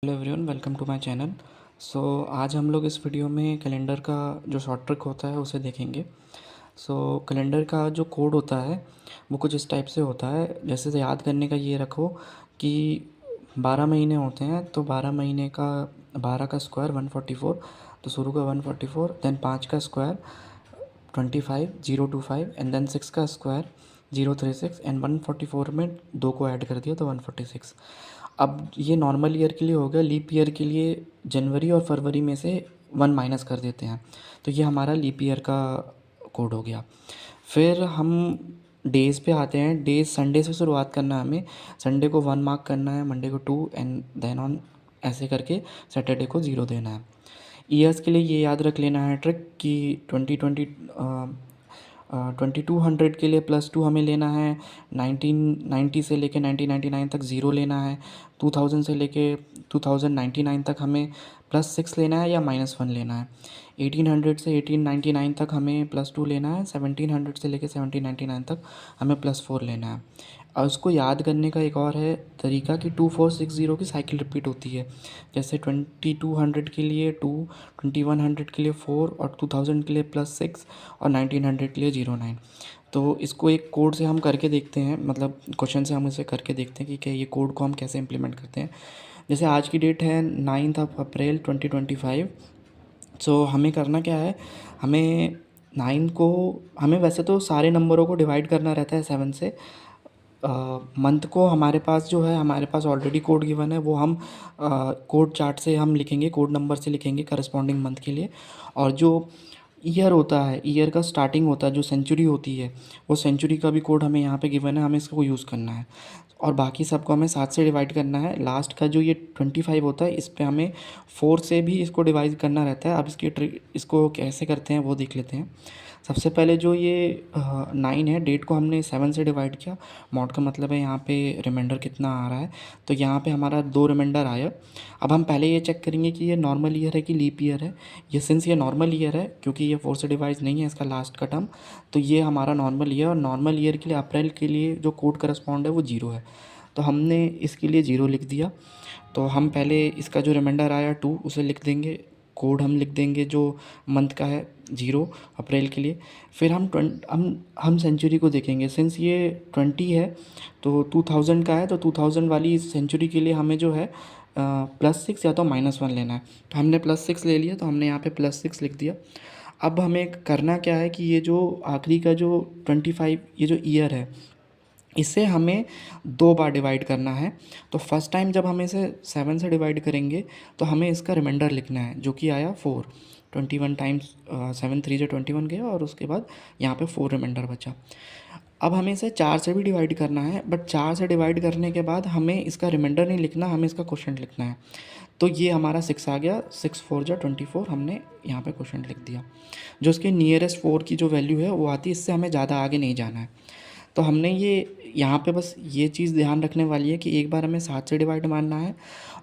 Hello everyone, welcome to my channel. आज हम लोग इस वीडियो में कैलेंडर का जो शॉर्ट ट्रिक होता है उसे देखेंगे। कैलेंडर का जो कोड होता है वो कुछ इस टाइप से होता है। जैसे से याद करने का ये रखो कि 12 महीने होते हैं, तो 12 महीने का 12 का स्क्वायर 144, तो शुरू का 144, देन 5 का स्क्वायर 25 025 एंड देन 6 का स्क्वायर 036 एंड 144 में 2 को ऐड कर दिया तो 146। अब ये नॉर्मल ईयर के लिए हो गया। लीप ईयर के लिए जनवरी और फरवरी में से 1 माइनस कर देते हैं, तो ये हमारा लीप ईयर का कोड हो गया। फिर हम डेज़ पे आते हैं। डेज़ संडे से शुरुआत करना है हमें। संडे को 1 मार्क करना है, मंडे को 2 एंड देन ऑन ऐसे करके सैटरडे को 0 देना है। ईयर्स के लिए ये याद रख लेना है ट्रिक कि 2200 के लिए +2 हमें लेना है, 1990 से लेके 1999 तक 0 लेना है, 2000 से लेके 2099 तक हमें +6 लेना है या -1 लेना है, 1800 से 1899 तक हमें +2 लेना है, 1700 से लेके 1799 तक हमें +4 लेना है। और उसको याद करने का एक और है तरीका कि 2460 की साइकिल रिपीट होती है। जैसे 2200 के लिए 2, 2100 के लिए 4 और 2000 के लिए +6 और 1900 के लिए 09। तो इसको एक कोड से हम करके देखते हैं, मतलब क्वेश्चन से हम इसे करके देखते हैं कि क्या ये कोड को हम कैसे इम्प्लीमेंट करते हैं। जैसे आज की डेट है 9 अप्रैल 2025। हमें करना क्या है, हमें 9 को हमें वैसे तो सारे नंबरों को डिवाइड करना रहता है 7 से। मंथ को हमारे पास जो है, हमारे पास ऑलरेडी कोड गिवन है, वो हम कोड चार्ट से हम लिखेंगे, कोड नंबर से लिखेंगे करस्पॉन्डिंग मंथ के लिए। और जो ईयर होता है, ईयर का स्टार्टिंग होता है, जो सेंचुरी होती है, वो सेंचुरी का भी कोड हमें यहाँ पे गिवन है, हमें इसको यूज़ करना है। और बाकी सबको हमें 7 से डिवाइड करना है। लास्ट का जो ये 25 होता है, इस पे हमें 4 से भी इसको डिवाइड करना रहता है। अब इसको कैसे करते हैं वो देख लेते हैं। सबसे पहले जो ये 9 है, डेट को हमने 7 से डिवाइड किया। मॉड का मतलब है यहाँ पे रिमाइंडर कितना आ रहा है, तो यहाँ पे हमारा 2 रिमाइंडर आया। अब हम पहले ये चेक करेंगे कि ये नॉर्मल ईयर है कि लीप ईयर है। ये सिंस ये नॉर्मल ईयर है, क्योंकि ये 4 से डिवाइड नहीं है इसका लास्ट का टर्म, तो ये हमारा नॉर्मल ईयर। और नॉर्मल ईयर के लिए अप्रैल के लिए जो कोड करस्पॉन्ड है वो 0 है, तो हमने इसके लिए 0 लिख दिया। तो हम पहले इसका जो रिमाइंडर आया 2 उसे लिख देंगे, कोड हम लिख देंगे जो मंथ का है 0 अप्रैल के लिए। फिर हम सेंचुरी को देखेंगे। सिंस ये 20 है तो 2000 का है, तो 2000 वाली सेंचुरी के लिए हमें जो है +6 या तो -1 लेना है। तो हमने +6 ले लिया, तो हमने यहाँ पे +6 लिख दिया। अब हमें करना क्या है कि ये जो आखिरी का जो 25 ये जो ईयर है, इसे हमें 2 बार डिवाइड करना है। तो फर्स्ट टाइम जब हम इसे 7 से डिवाइड करेंगे तो हमें इसका रिमाइंडर लिखना है, जो कि आया 4। 21 टाइम्स 7 3 से 21 गया, और उसके बाद यहाँ पे 4 रिमाइंडर बचा। अब हमें इसे 4 से भी डिवाइड करना है, बट 4 से डिवाइड करने के बाद हमें इसका रिमाइंडर नहीं लिखना, हमें इसका क्वोशंट लिखना है। तो ये हमारा 6 आ गया, 6 4 जा 24, हमने यहाँ पे क्वोशंट लिख दिया। जो इसके नियरेस्ट 4 की जो वैल्यू है वो आती है, इससे हमें ज़्यादा आगे नहीं जाना है। तो हमने ये यहाँ पे बस ये चीज़ ध्यान रखने वाली है कि एक बार हमें 7 से डिवाइड मारना है,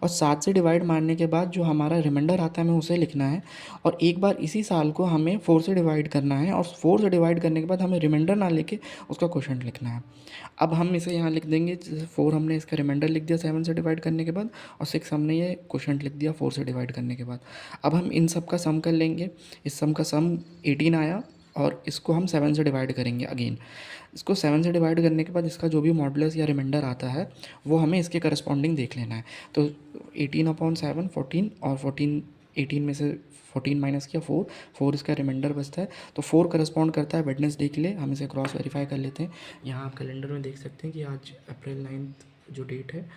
और 7 से डिवाइड मारने के बाद जो हमारा रिमाइंडर आता है हमें उसे लिखना है। और एक बार इसी साल को हमें 4 से डिवाइड करना है, और 4 से डिवाइड करने के बाद हमें रिमाइंडर ना लेके उसका क्वोशंट लिखना है। अब हम इसे यहाँ लिख देंगे, जैसे 4 हमने इसका रिमाइंडर लिख दिया 7 से डिवाइड करने के बाद, और 6 हमने ये क्वोशंट लिख दिया 4 से डिवाइड करने के बाद। अब हम इन सब का सम कर लेंगे। इस सम का सम 18 आया, और इसको हम 7 से डिवाइड करेंगे अगेन। इसको 7 से डिवाइड करने के बाद इसका जो भी मॉडुलस या रिमाइंडर आता है वो हमें इसके करस्पॉन्डिंग देख लेना है। तो 18/7 14, और 14 18 में से 14 माइनस किया 4, 4 इसका रिमाइंडर बचता है। तो 4 करस्पॉन्ड करता है वेडनेसडे के लिए। हम इसे क्रॉस वेरीफाई कर लेते हैं। यहाँ आप कैलेंडर में देख सकते हैं कि आज अप्रैल 9 जो डेट है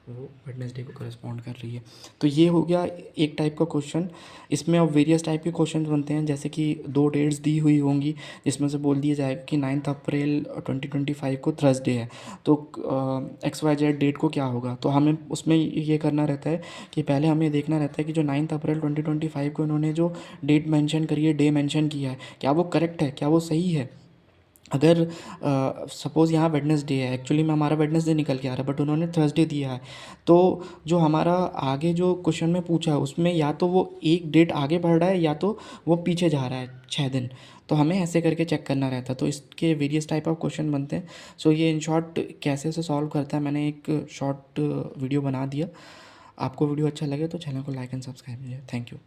वो वेडनेसडे को करस्पॉन्ड कर रही है। तो ये हो गया एक टाइप का क्वेश्चन। इसमें अब वेरियस टाइप के क्वेश्चन बनते हैं, जैसे कि 2 डेट्स दी हुई होंगी, जिसमें से बोल दिया जाएगा कि 9 अप्रैल 2025 को थर्सडे है, तो XYZ डेट को क्या होगा। तो हमें उसमें ये करना रहता है कि पहले हमें देखना रहता है कि जो 9 अप्रैल 2025 को इन्होंने जो डेट मेंशन करी है, डे मेंशन किया है, क्या वो करेक्ट है, क्या वो सही है। अगर सपोज़ यहाँ वेडनेसडे है, एक्चुअली में हमारा वेडनेसडे निकल के आ रहा है, बट उन्होंने थर्सडे दिया है, तो जो हमारा आगे जो क्वेश्चन में पूछा है उसमें या तो वो एक डेट आगे बढ़ रहा है या तो वो पीछे जा रहा है 6 दिन। तो हमें ऐसे करके चेक करना रहता है। तो इसके वेरियस टाइप ऑफ क्वेश्चन बनते हैं। ये इन शॉर्ट कैसे से सॉल्व करता है, मैंने एक शॉर्ट वीडियो बना दिया। आपको वीडियो अच्छा लगे तो चैनल को लाइक एंड सब्सक्राइब कीजिए। Thank you.